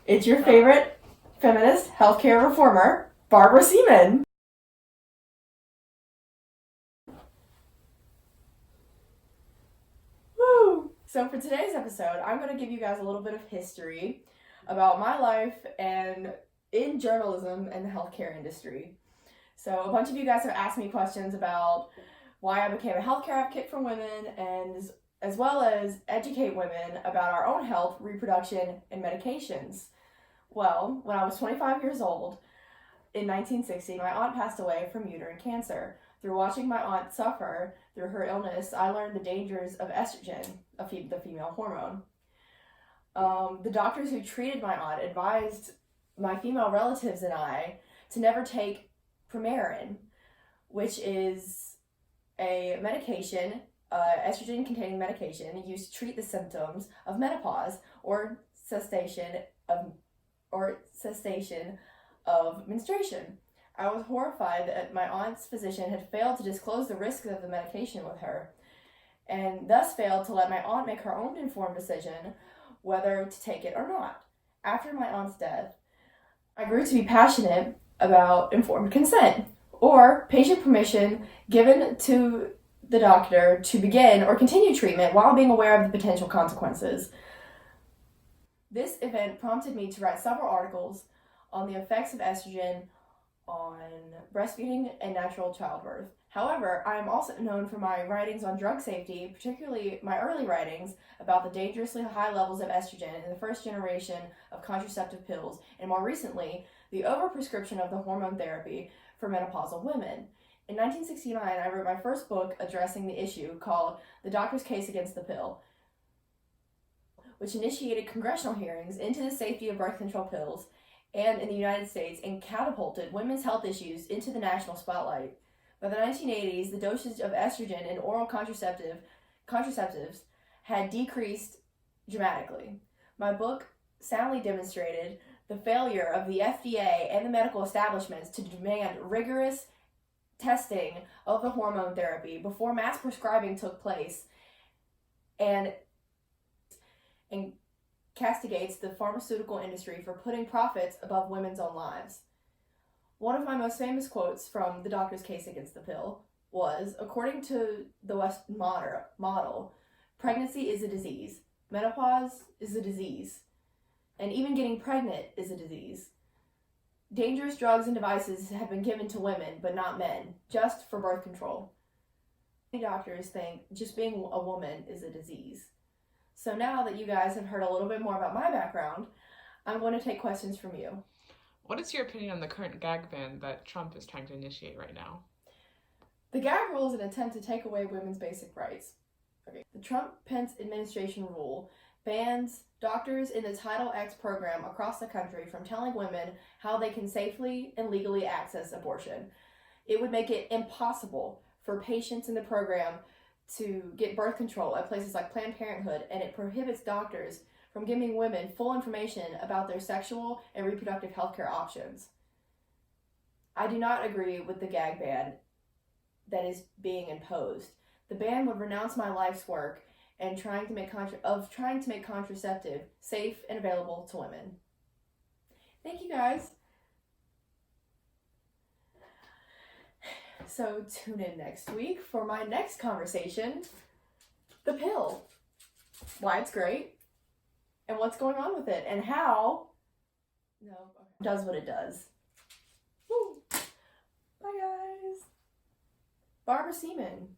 It's your favorite feminist healthcare reformer, Barbara Seaman. Woo! So for today's episode, I'm going to give you guys a little bit of history about my life and in journalism and the healthcare industry. So a bunch of you guys have asked me questions about why I became a healthcare advocate for women, and as well as educate women about our own health, reproduction, and medications. Well, when I was 25 years old, in 1960, my aunt passed away from uterine cancer. Through watching my aunt suffer through her illness, I learned the dangers of estrogen, the female hormone. The doctors who treated my aunt advised my female relatives and I to never take Premarin, which is a medication, estrogen-containing medication used to treat the symptoms of menopause or cessation of menstruation. I was horrified that my aunt's physician had failed to disclose the risks of the medication with her, and thus failed to let my aunt make her own informed decision whether to take it or not. After my aunt's death, I grew to be passionate about informed consent, or patient permission given to the doctor to begin or continue treatment while being aware of the potential consequences. This event prompted me to write several articles on the effects of estrogen on breastfeeding and natural childbirth. However, I am also known for my writings on drug safety, particularly my early writings about the dangerously high levels of estrogen in the first generation of contraceptive pills, and more recently, the overprescription of the hormone therapy for menopausal women. In 1969, I wrote my first book addressing the issue called The Doctor's Case Against the Pill, which initiated congressional hearings into the safety of birth control pills and in the United States, and catapulted women's health issues into the national spotlight. By the 1980s, the dosage of estrogen in oral contraceptives had decreased dramatically. My book soundly demonstrated the failure of the FDA and the medical establishments to demand rigorous testing of the hormone therapy before mass prescribing took place, and castigates the pharmaceutical industry for putting profits above women's own lives. One of my most famous quotes from The Doctor's Case Against the Pill was, according to the West model, pregnancy is a disease, menopause is a disease, and even getting pregnant is a disease. Dangerous drugs and devices have been given to women, but not men, just for birth control. Many doctors think just being a woman is a disease. So now that you guys have heard a little bit more about my background, I'm going to take questions from you. What is your opinion on the current gag ban that Trump is trying to initiate right now? The gag rule is an attempt to take away women's basic rights. Okay. The Trump-Pence administration rule bans doctors in the Title X program across the country from telling women how they can safely and legally access abortion. It would make it impossible for patients in the program to get birth control at places like Planned Parenthood, and it prohibits doctors from giving women full information about their sexual and reproductive health care options. I do not agree with the gag ban that is being imposed. The ban would renounce my life's work and trying to make contraceptive safe and available to women. Thank you guys. So tune in next week for my next conversation, the pill, why it's great, and what's going on with it, and how it does what it does. Woo. Bye guys. Barbara Seaman.